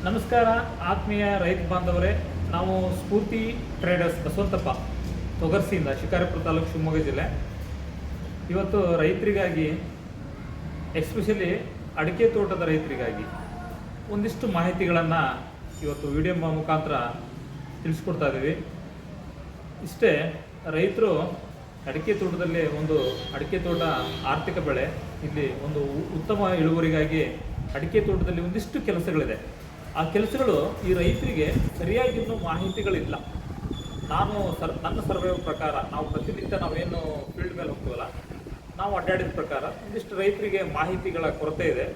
ನಮಸ್ಕಾರ ಆತ್ಮೀಯ ರೈತ ಬಾಂಧವರೇ. ನಾವು ಸ್ಫೂರ್ತಿ ಟ್ರೇಡರ್ಸ್ ಬಸವಂತಪ್ಪ ತೊಗರ್ಸಿಯಿಂದ ಶಿಕಾರಿಪುರ ತಾಲೂಕು ಶಿವಮೊಗ್ಗ ಜಿಲ್ಲೆ. ಇವತ್ತು ರೈತರಿಗಾಗಿ, ಎಸ್ಪೆಷಲಿ ಅಡಿಕೆ ತೋಟದ ರೈತರಿಗಾಗಿ ಒಂದಿಷ್ಟು ಮಾಹಿತಿಗಳನ್ನು ಇವತ್ತು ವಿಡಿಯೋ ಮುಖಾಂತರ ತಿಳಿಸ್ಕೊಡ್ತಾ ಇದ್ದೀವಿ. ಇಷ್ಟೇ, ರೈತರು ಅಡಿಕೆ ತೋಟದಲ್ಲಿ ಅಡಿಕೆ ತೋಟ ಆರ್ಥಿಕ ಬೆಳೆ. ಇಲ್ಲಿ ಒಂದು ಉತ್ತಮ ಇಳುವರಿಗಾಗಿ ಅಡಿಕೆ ತೋಟದಲ್ಲಿ ಒಂದಿಷ್ಟು ಕೆಲಸಗಳಿದೆ. ಆ ಕೆಲಸಗಳು ಈ ರೈತರಿಗೆ ಸರಿಯಾಗಿ ಇನ್ನೂ ಮಾಹಿತಿಗಳಿಲ್ಲ. ನನ್ನ ಸರ್ವೆ ಪ್ರಕಾರ, ನಾವು ಪ್ರತಿನಿತ್ಯ ನಾವೇನು ಫೀಲ್ಡ್ ಮೇಲೆ ಹೋಗ್ತೀವಲ್ಲ, ನಾವು ಅಡ್ಡಾಡಿದ ಪ್ರಕಾರ ಒಂದಿಷ್ಟು ರೈತರಿಗೆ ಮಾಹಿತಿಗಳ ಕೊರತೆ ಇದೆ.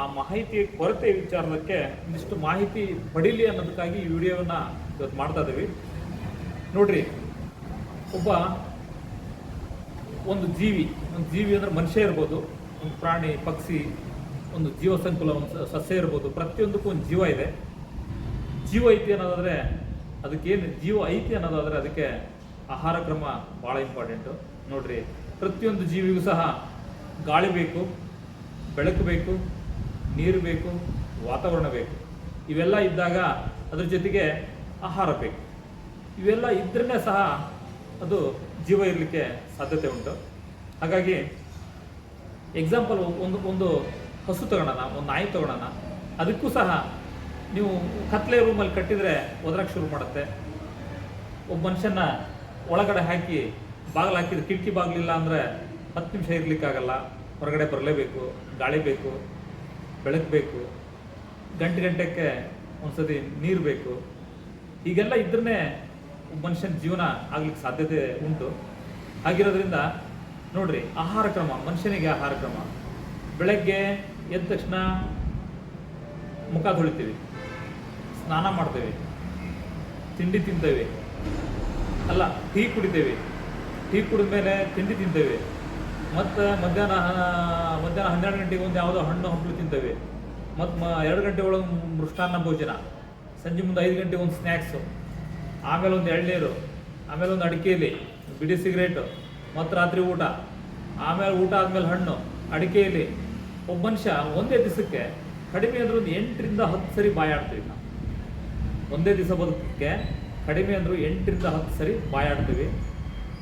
ಆ ಮಾಹಿತಿ ಕೊರತೆ ವಿಚಾರಕ್ಕೆ ಒಂದಿಷ್ಟು ಮಾಹಿತಿ ಪಡೀಲಿ ಅನ್ನೋದಕ್ಕಾಗಿ ಈ ವಿಡಿಯೋವನ್ನು ಇವತ್ತು ಮಾಡ್ತಾ ಇದ್ದೀವಿ. ನೋಡ್ರಿ, ಒಂದು ಜೀವಿ ಅಂದರೆ ಮನುಷ್ಯ ಇರ್ಬೋದು, ಒಂದು ಪ್ರಾಣಿ, ಪಕ್ಷಿ, ಒಂದು ಜೀವ ಸಂಕುಲ, ಒಂದು ಸಸ್ಯ ಇರ್ಬೋದು. ಪ್ರತಿಯೊಂದಕ್ಕೂ ಒಂದು ಜೀವ ಇದೆ. ಜೀವ ಐತಿ ಅನ್ನೋದಾದರೆ ಅದಕ್ಕೆ ಆಹಾರ ಕ್ರಮ ಭಾಳ ಇಂಪಾರ್ಟೆಂಟು. ನೋಡ್ರಿ, ಪ್ರತಿಯೊಂದು ಜೀವಿಗೂ ಸಹ ಗಾಳಿ ಬೇಕು, ಬೆಳಕು ಬೇಕು, ನೀರು ಬೇಕು, ವಾತಾವರಣ ಬೇಕು. ಇವೆಲ್ಲ ಇದ್ದಾಗ ಅದ್ರ ಜೊತೆಗೆ ಆಹಾರ ಬೇಕು. ಇವೆಲ್ಲ ಇದ್ರೇ ಸಹ ಅದು ಜೀವ ಇರಲಿಕ್ಕೆ ಸಾಧ್ಯತೆ ಉಂಟು. ಹಾಗಾಗಿ ಎಕ್ಸಾಂಪಲ್, ಒಂದು ಹಸು ತಗೊಳ್ಳೋಣ, ಒಂದು ನಾಯಿ ತಗೊಳ್ಳೋಣ. ಅದಕ್ಕೂ ಸಹ ನೀವು ಕತ್ಲೆ ರೂಮಲ್ಲಿ ಕಟ್ಟಿದರೆ ಒದರಕ್ಕೆ ಶುರು ಮಾಡುತ್ತೆ. ಒಬ್ಬ ಮನುಷ್ಯನ ಒಳಗಡೆ ಹಾಕಿ ಬಾಗಿಲು ಹಾಕಿದ್ರೆ, ಕಿಟಕಿ ಬಾಗಿಲಿಲ್ಲ ಅಂದರೆ 10 ನಿಮಿಷ ಇರಲಿಕ್ಕಾಗಲ್ಲ. ಹೊರಗಡೆ ಬರಲೇಬೇಕು, ಗಾಳಿ ಬೇಕು, ಬೆಳಕು ಬೇಕು, ಗಂಟೆಗೆ ಒಂದ್ಸತಿ ನೀರು ಬೇಕು. ಹೀಗೆಲ್ಲ ಇದ್ರೇ ಒಬ್ಬ ಮನುಷ್ಯನ ಜೀವನ ಆಗ್ಲಿಕ್ಕೆ ಸಾಧ್ಯತೆ ಉಂಟು. ಹಾಗಿರೋದ್ರಿಂದ ನೋಡ್ರಿ, ಆಹಾರ ಕ್ರಮ, ಮನುಷ್ಯನಿಗೆ ಆಹಾರ ಕ್ರಮ. ಬೆಳಗ್ಗೆ ಎದ್ದ ತಕ್ಷಣ ಮುಖ ತೊಳಿತೀವಿ, ಸ್ನಾನ ಮಾಡ್ತೇವೆ, ತಿಂಡಿ ತಿಂತೇವೆ, ಟೀ ಕುಡಿತೇವೆ. ಟೀ ಕುಡಿದ ಮೇಲೆ ತಿಂಡಿ ತಿಂತೇವೆ. ಮತ್ತು ಮಧ್ಯಾಹ್ನ 12 ಗಂಟೆಗೆ ಒಂದು ಯಾವುದೋ ಹಣ್ಣು ಹಂಪಲು ತಿಂತೇವೆ. ಮತ್ತು 2 ಗಂಟೆ ಒಳಗೆ ಮೃಷ್ಟಾನ್ನ ಭೋಜನ. ಸಂಜೆ ಮುಂದೆ 5 ಗಂಟೆಗೆ ಒಂದು ಸ್ನ್ಯಾಕ್ಸು, ಆಮೇಲೆ ಒಂದು ಎಳ್ನೀರು, ಆಮೇಲೆ ಒಂದು ಅಡಿಕೆಯಲ್ಲಿ ಬಿಡಿ ಸಿಗರೇಟು, ಮತ್ತು ರಾತ್ರಿ ಊಟ, ಆಮೇಲೆ ಊಟ ಆದಮೇಲೆ ಹಣ್ಣು, ಅಡಿಕೆಯಲ್ಲಿ. ಒಬ್ಬ ಮನುಷ್ಯ ಒಂದೇ ದಿವಸಕ್ಕೆ ಕಡಿಮೆ ಅಂದ್ರೆ ಒಂದು 8 ರಿಂದ 10 ಸರಿ ಬಾಯಾಡ್ತೀವಿ. ನಾವು ಒಂದೇ ದಿವಸ ಬದುಕಕ್ಕೆ ಕಡಿಮೆ ಅಂದರೂ 8 ರಿಂದ 10 ಸರಿ ಬಾಯಾಡ್ತೀವಿ.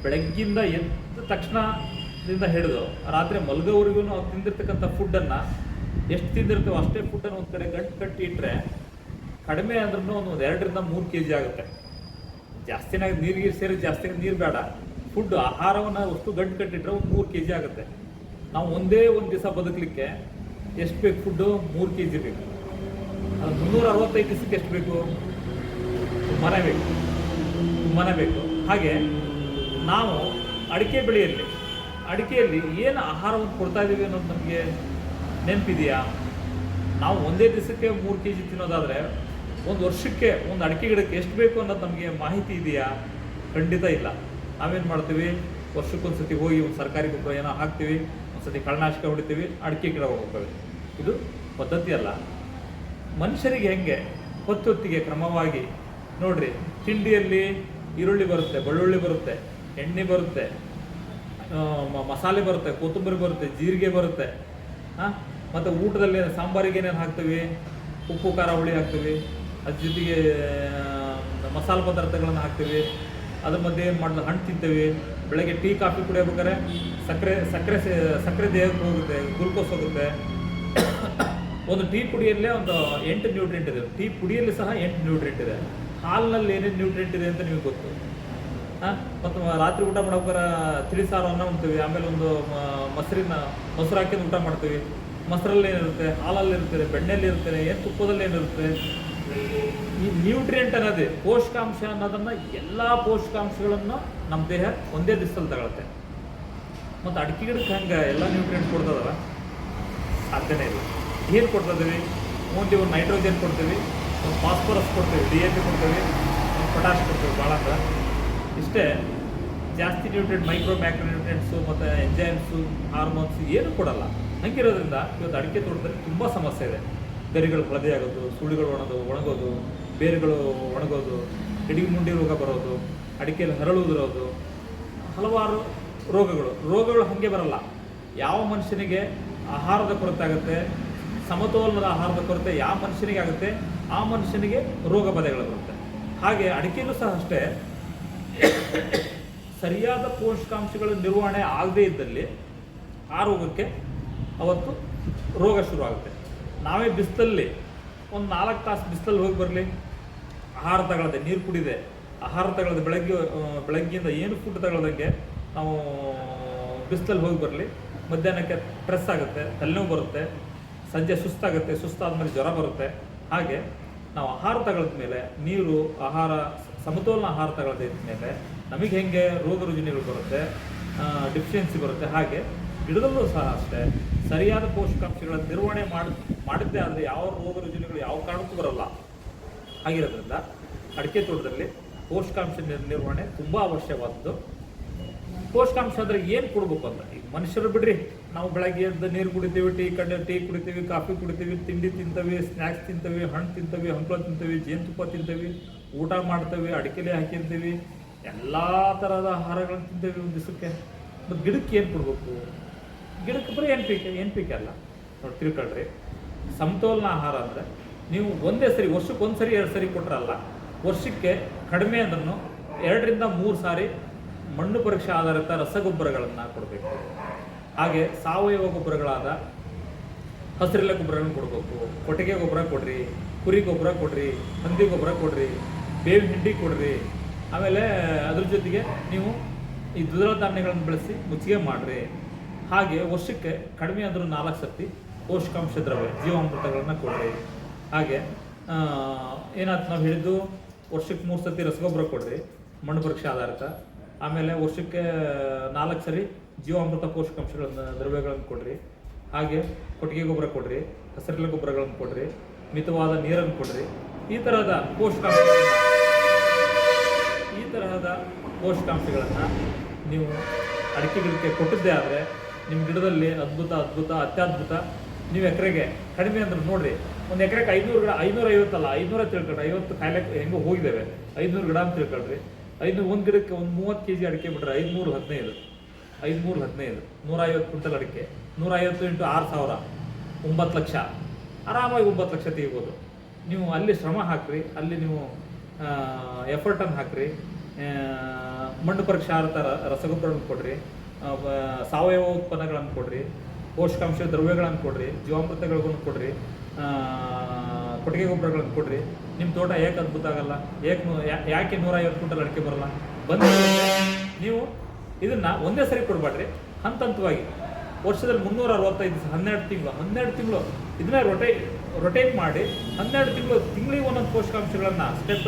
ಬೆಳಗ್ಗಿಂದ ಎದ್ದ ತಕ್ಷಣದಿಂದ ಹಿಡಿದು ರಾತ್ರಿ ಮಲಗೋವರೆಗೂ ನಾವು ತಿಂದಿರ್ತಕ್ಕಂಥ ಫುಡ್ಡನ್ನು ಎಷ್ಟು ತಿಂದಿರ್ತೀವೋ ಅಷ್ಟೇ ಫುಡ್ಡನ್ನು ಒಂದು ಕಡೆ ಗಂಟು ಕಟ್ಟಿ ಇಟ್ಟರೆ ಕಡಿಮೆ ಅಂದ್ರೂ ಒಂದು 2 ರಿಂದ 3 kg ಆಗುತ್ತೆ. ಜಾಸ್ತಿನಾಗಿ ನೀರಿಗೆ ಸೇರಿ, ಜಾಸ್ತಿ ನೀರು ಬೇಡ. ಫುಡ್, ಆಹಾರವನ್ನು ವಸ್ತು ಗಂಟು ಕಟ್ಟಿಟ್ರೆ ಒಂದು 3 kg ಆಗುತ್ತೆ. ನಾವು ಒಂದೇ ಒಂದು ದಿವಸ ಬದುಕಲಿಕ್ಕೆ ಎಷ್ಟು ಬೇಕು? ಫುಡ್ಡು 3 kg ಬೇಕು. ಅದು 365 ದಿವಸಕ್ಕೆ ಎಷ್ಟು ಬೇಕು? ತುಂಬನೇ ಬೇಕು. ಹಾಗೆ ನಾವು ಅಡಿಕೆಯಲ್ಲಿ ಏನು ಆಹಾರವನ್ನು ಕೊಡ್ತಾ ಇದ್ದೀವಿ ಅನ್ನೋದು ನಮಗೆ ನೆನಪಿದೆಯಾ? ನಾವು ಒಂದೇ ದಿವಸಕ್ಕೆ 3 kg ತಿನ್ನೋದಾದರೆ ಒಂದು ವರ್ಷಕ್ಕೆ ಒಂದು ಅಡಿಕೆ ಗಿಡಕ್ಕೆ ಎಷ್ಟು ಬೇಕು ಅನ್ನೋದು ನಮಗೆ ಮಾಹಿತಿ ಇದೆಯಾ? ಖಂಡಿತ ಇಲ್ಲ. ನಾವೇನು ಮಾಡ್ತೀವಿ? ವರ್ಷಕ್ಕೊಂದ್ಸತಿ ಹೋಗಿ ಒಂದು ಸರ್ಕಾರಿ ಗೊಬ್ಬರ ಏನೋ ಹಾಕ್ತೀವಿ, ಒಂದ್ಸತಿ ಕಳೆನಾಶಕ ಹೊಡಿತೀವಿ, ಅಡಿಕೆ ಗಿಡ ಹೋಗ್ತವೆ. ಇದು ಪದ್ಧತಿ ಅಲ್ಲ. ಮನುಷ್ಯರಿಗೆ ಹೆಂಗೆ ಹೊತ್ತಿಗೆ ಕ್ರಮವಾಗಿ ನೋಡ್ರಿ, ತಿಂಡಿಯಲ್ಲಿ ಈರುಳ್ಳಿ ಬರುತ್ತೆ, ಬೆಳ್ಳುಳ್ಳಿ ಬರುತ್ತೆ, ಎಣ್ಣೆ ಬರುತ್ತೆ, ಮಸಾಲೆ ಬರುತ್ತೆ, ಕೊತ್ತಂಬರಿ ಬರುತ್ತೆ, ಜೀರಿಗೆ ಬರುತ್ತೆ. ಮತ್ತು ಊಟದಲ್ಲಿ ಸಾಂಬಾರಿಗೆ ಏನೇನು ಹಾಕ್ತೀವಿ? ಉಪ್ಪು, ಖಾರ, ಹುಳಿ ಹಾಕ್ತೀವಿ. ಅದ್ರ ಜೊತೆಗೆ ಮಸಾಲೆ ಪದಾರ್ಥಗಳನ್ನು ಹಾಕ್ತೀವಿ. ಅದ್ರ ಮಧ್ಯೆ ಏನು ಮಾಡಿದ್ರೆ ಹಣ್ಣು ತಿಂತೀವಿ. ಬೆಳಗ್ಗೆ ಟೀ ಕಾಫಿ ಕುಡಿಯಬೇಕಾದ್ರೆ ಸಕ್ಕರೆ ದೇಹಕ್ಕೆ ಹೋಗುತ್ತೆ, ಗ್ಲೂಕೋಸ್ ಹೋಗುತ್ತೆ. ಒಂದು ಟೀ ಪುಡಿಯಲ್ಲೇ ಒಂದು 8 ನ್ಯೂಟ್ರಿಯೆಂಟ್ ಇದೆ. ಟೀ ಪುಡಿಯಲ್ಲಿ ಸಹ 8 ನ್ಯೂಟ್ರಿಯೆಂಟ್ ಇದೆ. ಹಾಲಿನಲ್ಲಿ ಏನೇನು ನ್ಯೂಟ್ರಿಯೆಂಟ್ ಇದೆ ಅಂತ ನಿಮಗೆ ಗೊತ್ತು. ಮತ್ತು ರಾತ್ರಿ ಊಟ ಮಾಡೋಕ್ಕಾರ ತಿಳಿಸಾರು ಅನ್ನ ಉಣ್ತೀವಿ. ಆಮೇಲೆ ಒಂದು ಮೊಸರು ಹಾಕಿದ್ದು ಊಟ ಮಾಡ್ತೀವಿ. ಮೊಸರಲ್ಲಿ ಏನಿರುತ್ತೆ? ಹಾಲಲ್ಲಿ ಇರ್ತದೆ, ಬೆಣ್ಣೆಯಲ್ಲಿ ಇರ್ತದೆ, ಏನು ತುಪ್ಪದಲ್ಲಿ ಏನಿರುತ್ತೆ? ಈ ನ್ಯೂಟ್ರಿಯೆಂಟ್ ಅನ್ನೋದೇ ಪೋಷಕಾಂಶ ಅನ್ನೋದನ್ನು, ಎಲ್ಲ ಪೋಷಕಾಂಶಗಳನ್ನು ನಮ್ಮ ದೇಹ ಒಂದೇ ದಿವಸದಲ್ಲಿ ತಗೊಳುತ್ತೆ. ಮತ್ತು ಅಡಿಕೆ ಗಿಡಕ್ಕೆ ಹಂಗೆ ಎಲ್ಲ ನ್ಯೂಟ್ರಿಯೆಂಟ್ ಕೊಡ್ತದಲ್ಲ? ಸಾಧ್ಯನೇ ಇಲ್ಲ. ಏನು ಕೊಡ್ತಾ ಇದ್ದೀವಿ? ಒಂದು ನೈಟ್ರೋಜನ್ ಕೊಡ್ತೀವಿ, ಒಂದು ಫಾಸ್ಫರಸ್ ಕೊಡ್ತೀವಿ, DAP ಕೊಡ್ತೀವಿ, ಒಂದು ಪೊಟ್ಯಾಶ್ ಕೊಡ್ತೀವಿ, ಭಾಳ ಅಂತ. ಇಷ್ಟೇ. ಜಾಸ್ತಿ ನ್ಯೂಟ್ರಿಯೆಂಟ್, ಮೈಕ್ರೋ ನ್ಯೂಟ್ರಿಯೆಂಟ್ಸು ಮತ್ತು ಎಂಜೈಮ್ಸು, ಹಾರ್ಮೋನ್ಸ್ ಏನು ಕೊಡಲ್ಲ. ಹಂಗಿರೋದ್ರಿಂದ ಇವತ್ತು ಅಡಿಕೆ ತೋಟದಲ್ಲಿ ತುಂಬ ಸಮಸ್ಯೆ ಇದೆ. ಗರಿಗಳು ಹಳದಿ ಆಗೋದು, ಸುಳಿಗಳು ಒಣಗೋದು, ಬೇರುಗಳು ಒಣಗೋದು, ಮುಂಡಿ ರೋಗ ಬರೋದು, ಅಡಿಕೆಯಲ್ಲಿ ಹರಳು ಉದುರೋದು, ಹಲವಾರು ರೋಗಗಳು ಹಾಗೆ ಬರಲ್ಲ. ಯಾವ ಮನುಷ್ಯನಿಗೆ ಆಹಾರದ ಕೊರತೆ ಆಗುತ್ತೆ, ಸಮತೋಲನದ ಆಹಾರದ ಕೊರತೆ ಯಾವ ಮನುಷ್ಯನಿಗೆ ಆಗುತ್ತೆ ಆ ಮನುಷ್ಯನಿಗೆ ರೋಗ ಬಾಧೆಗಳು ಬರುತ್ತೆ. ಹಾಗೆ ಅಡಿಕೆಯಲ್ಲೂ ಸಹ ಅಷ್ಟೇ, ಸರಿಯಾದ ಪೋಷಕಾಂಶಗಳ ನಿರ್ವಹಣೆ ಆಗದೇ ಇದ್ದಲ್ಲಿ ಆ ರೋಗಕ್ಕೆ ಅವತ್ತು ರೋಗ ಶುರುವಾಗುತ್ತೆ. ನಾವೇ ಬಿಸಿಲಲ್ಲಿ ಒಂದು 4 ತಾಸು ಬಿಸಿಲಲ್ಲಿ ಹೋಗಿ ಬರಲಿ, ಆಹಾರ ತಗೊಳ್ಳದೆ, ನೀರು ಕುಡಿದೆ, ಆಹಾರ ತಗೊಳ್ಳದೆ, ಬೆಳಗ್ಗೆಯಿಂದ ಏನು ಫುಡ್ ತಗೊಳ್ಳೋದಂಗೆ ನಾವು ಬಿಸಿಲಲ್ಲಿ ಹೋಗಿ ಬರಲಿ, ಮಧ್ಯಾಹ್ನಕ್ಕೆ ಸ್ಟ್ರೆಸ್ ಆಗುತ್ತೆ, ತಲೆನೋವು ಬರುತ್ತೆ, ಸಂಜೆ ಸುಸ್ತಾಗುತ್ತೆ, ಸುಸ್ತಾದ್ಮೇಲೆ ಜ್ವರ ಬರುತ್ತೆ. ಹಾಗೆ ನಾವು ಆಹಾರ ತಗೊಳ್ಳದ ಮೇಲೆ, ನೀರು ಆಹಾರ ಸಮತೋಲನ ಆಹಾರ ತಗೊಳ್ಳದೇ ಮೇಲೆ ನಮಗೆ ಹೆಂಗೆ ರೋಗ ರುಜಿನಗಳು ಬರುತ್ತೆ, ಡಿಫಿಷಿಯನ್ಸಿ ಬರುತ್ತೆ. ಹಾಗೆ ಗಿಡದಲ್ಲೂ ಸಹ ಅಷ್ಟೇ, ಸರಿಯಾದ ಪೋಷಕಾಂಶಗಳ ನಿರ್ವಹಣೆ ಮಾಡಿದ್ದೇ ಆದರೆ ಯಾವ ರೋಗ ರುಜಿನಗಳು ಯಾವ ಕಾರಣಕ್ಕೂ ಬರಲ್ಲ. ಆಗಿರೋದ್ರಿಂದ ಅಡಿಕೆ ತೋಟದಲ್ಲಿ ಪೋಷಕಾಂಶ ನಿರ್ವಹಣೆ ತುಂಬ ಅವಶ್ಯವಾದದ್ದು. ಪೋಷಕಾಂಶ ಅಂದರೆ ಏನು ಕೊಡಬೇಕು ಅಂತ, ಈಗ ಮನುಷ್ಯರು ಬಿಡ್ರಿ, ನಾವು ಬೆಳಗ್ಗೆ ಎದ್ದು ನೀರು ಕುಡಿತೀವಿ, ಟೀ ಕುಡಿತೀವಿ, ಕಾಫಿ ಕುಡಿತೀವಿ, ತಿಂಡಿ ತಿಂತೀವಿ, ಸ್ನ್ಯಾಕ್ಸ್ ತಿಂತೀವಿ, ಹಣ್ಣು ತಿಂತೀವಿ, ಹಂಪಲು ತಿಂತೀವಿ, ಜೇನುತುಪ್ಪ ತಿಂತೀವಿ, ಊಟ ಮಾಡ್ತೀವಿ, ಅಡಿಕೆಲೆ ಹಾಕಿರ್ತೀವಿ, ಎಲ್ಲ ಥರದ ಆಹಾರಗಳನ್ನು ತಿಂತೀವಿ ಒಂದು ದಿವಸಕ್ಕೆ. ಮತ್ತು ಗಿಡಕ್ಕೆ ಏನು ಕೊಡಬೇಕು? ಗಿಡಕ್ಕೆ ಬರೀ ಎನ್ ಪಿ ಕೆ ಅಲ್ಲ ನೋಡಿ, ತಿಳ್ಕೊಳ್ರಿ. ಸಮತೋಲನ ಆಹಾರ ಅಂದರೆ ನೀವು ಒಂದೇ ಸರಿ, ವರ್ಷಕ್ಕೆ 1 ಸರಿ 2 ಸರಿ ಕೊಟ್ಟರಲ್ಲ, ವರ್ಷಕ್ಕೆ ಕಡಿಮೆ ಅಂದ್ರೂ 2 ರಿಂದ 3 ಸಾರಿ ಮಣ್ಣು ಪರೀಕ್ಷೆ ಆಧಾರಿತ ರಸಗೊಬ್ಬರಗಳನ್ನು ಕೊಡಬೇಕು. ಹಾಗೆ ಸಾವಯವ ಗೊಬ್ಬರಗಳಾದ ಹಸಿರೆಲೆ ಗೊಬ್ಬರಗಳನ್ನು ಕೊಡಬೇಕು. ಕೊಟ್ಟಿಗೆ ಗೊಬ್ಬರ ಕೊಡ್ರಿ, ಕುರಿ ಗೊಬ್ಬರ ಕೊಡ್ರಿ, ಹಂದಿ ಗೊಬ್ಬರ ಕೊಡ್ರಿ, ಬೇವಿನ ಹಿಂಡಿ ಕೊಡ್ರಿ. ಆಮೇಲೆ ಅದ್ರ ಜೊತೆಗೆ ನೀವು ಈ ದ್ವಿದಳ ಧಾನ್ಯಗಳನ್ನು ಬೆಳೆಸಿ ಮುಚ್ಚಿಗೆ ಮಾಡಿರಿ. ಹಾಗೆ ವರ್ಷಕ್ಕೆ ಕಡಿಮೆ ಅಂದರೂ 4 ಸರ್ತಿ ಪೋಷಕಾಂಶ ದ್ರವ್ಯ ಜೀವಾಮೃತಗಳನ್ನು ಕೊಡ್ರಿ. ಹಾಗೆ ಏನಾಯ್ತು, ನಾವು ಹೇಳಿದ್ದು ವರ್ಷಕ್ಕೆ 3 ಸರ್ತಿ ರಸಗೊಬ್ಬರ ಕೊಡ್ರಿ, ಮಣ್ಣು ಪರೀಕ್ಷೆ ಆಧಾರಿತ. ಆಮೇಲೆ ವರ್ಷಕ್ಕೆ 4 ಸರಿ ಜೀವಾಮೃತ ಪೋಷಕಾಂಶಗಳನ್ನು ದ್ರವ್ಯಗಳನ್ನು ಕೊಡ್ರಿ. ಹಾಗೆ ಕೊಟ್ಟಿಗೆ ಗೊಬ್ಬರ ಕೊಡ್ರಿ, ಹಸಿರೆಲೆ ಗೊಬ್ಬರಗಳನ್ನು ಕೊಡ್ರಿ, ಮಿತವಾದ ನೀರನ್ನು ಕೊಡ್ರಿ. ಈ ತರಹದ ಪೋಷಕಾಂಶಗಳನ್ನು ನೀವು ಅಡಿಕೆ ಗಿಡಕ್ಕೆ ಕೊಟ್ಟಿದ್ದೇ ಆದರೆ ನಿಮ್ಮ ಗಿಡದಲ್ಲಿ ಅತ್ಯದ್ಭುತ. ನೀವು ಎಕರೆಗೆ ಕಡಿಮೆ ಅಂದ್ರೆ ನೋಡಿರಿ, ಒಂದು ಎಕರೆಗೆ 500 ಗಿಡ, 550 ಅಲ್ಲ, 500 ತಿಳ್ಕೊಳ್ರಿ. 50 ಕಾಯಿಲೆ ಹೆಂಗೋ ಹೋಗಿದ್ದೇವೆ, 500 ಗಿಡ ಅಂತ ತಿಳ್ಕೊಳ್ರಿ. 500 ಒಂದು ಗಿಡಕ್ಕೆ ಒಂದು 30 kg ಅಡಿಕೆ ಬಿಟ್ರೆ 515 150 ಕ್ವಿಂಟಲ್ ಅಡಿಕೆ, 150 × 6,000 9 ಲಕ್ಷ, ಆರಾಮಾಗಿ 9 ಲಕ್ಷ ತೆಗಿಬೋದು. ನೀವು ಅಲ್ಲಿ ಶ್ರಮ ಹಾಕ್ರಿ, ಅಲ್ಲಿ ನೀವು ಎಫರ್ಟನ್ನು ಹಾಕ್ರಿ, ಮಣ್ಣು ಪರೀಕ್ಷೆ ಆಧಾರಿತ ರಸಗೊಬ್ಬರಗಳನ್ನು ಕೊಡ್ರಿ, ಸಾವಯವ ಉತ್ಪನ್ನಗಳನ್ನು ಕೊಡ್ರಿ, ಪೋಷಕಾಂಶ ದ್ರವ್ಯಗಳನ್ನು ಕೊಡ್ರಿ, ಜೀವಾಮೃತಗಳನ್ನು ಕೊಡ್ರಿ, ಕೊಟ್ಟಿಗೆ ಗೊಬ್ಬರಗಳನ್ನು ಕೊಡ್ರಿ. ನಿಮ್ಮ ತೋಟ ಏಕೆ ಅದ್ಭುತ ಆಗಲ್ಲ? ಯಾಕೆ 150 ಕ್ವಿಂಟಲ್ ಅಡಿಕೆ ಬರಲ್ಲ? ಬಂದು ನೀವು ಇದನ್ನು ಒಂದೇ ಸರಿ ಕೊಡಬೇಡ್ರಿ, ಹಂತವಾಗಿ ವರ್ಷದಲ್ಲಿ 365 ದಿವಸ 12 ತಿಂಗಳು ಇದನ್ನ ರೊಟೇಟ್ ಮಾಡಿ 12 ತಿಂಗಳಿಗೆ ಒಂದೊಂದು ಪೋಷಕಾಂಶಗಳನ್ನು ಸ್ಟೆಪ್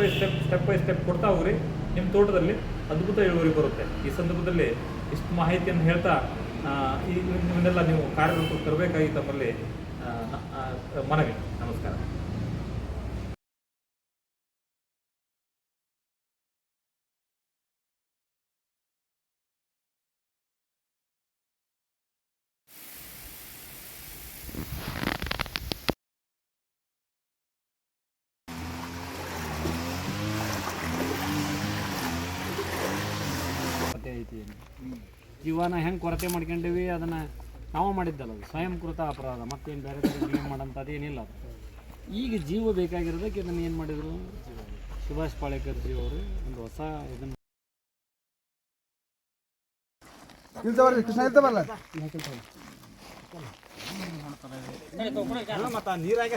ಬೈ ಸ್ಟೆಪ್ ಕೊಡ್ತಾ ಹೋಗ್ರಿ. ನಿಮ್ಮ ತೋಟದಲ್ಲಿ ಅದ್ಭುತ ಇಳುವರಿ ಬರುತ್ತೆ. ಈ ಸಂದರ್ಭದಲ್ಲಿ ಇಷ್ಟು ಮಾಹಿತಿಯನ್ನು ಹೇಳ್ತಾ ಇವನ್ನೆಲ್ಲ ನೀವು ಕಾರ್ಯರೂಪಕ್ಕೆ ತರಬೇಕಾಗಿ ತಮ್ಮಲ್ಲಿ ಮನವಿ. ನಮಸ್ಕಾರ. ಜೀವನ ಹೆಂಗೆ ಕೊರತೆ ಮಾಡ್ಕೊಂಡೀವಿ, ಅದನ್ನು ನಾವು ಮಾಡಿದ್ದಲ್ಲ, ಅದು ಸ್ವಯಂಕೃತ ಅಪರಾಧ. ಮತ್ತೇನು ಬೇರೆ ಬ್ಲೇಮ್ ಮಾಡೋಂಥದ್ದು ಏನಿಲ್ಲ. ಅದು ಈಗ ಜೀವ ಬೇಕಾಗಿರೋದಕ್ಕೆ ಇದನ್ನು ಏನು ಮಾಡಿದರು, ಸುಭಾಷ್ ಪಾಳೇಕರ್ ಜಿ ಅವರು ಒಂದು ಹೊಸ ಇದನ್ನು ನೀರಾಗೆ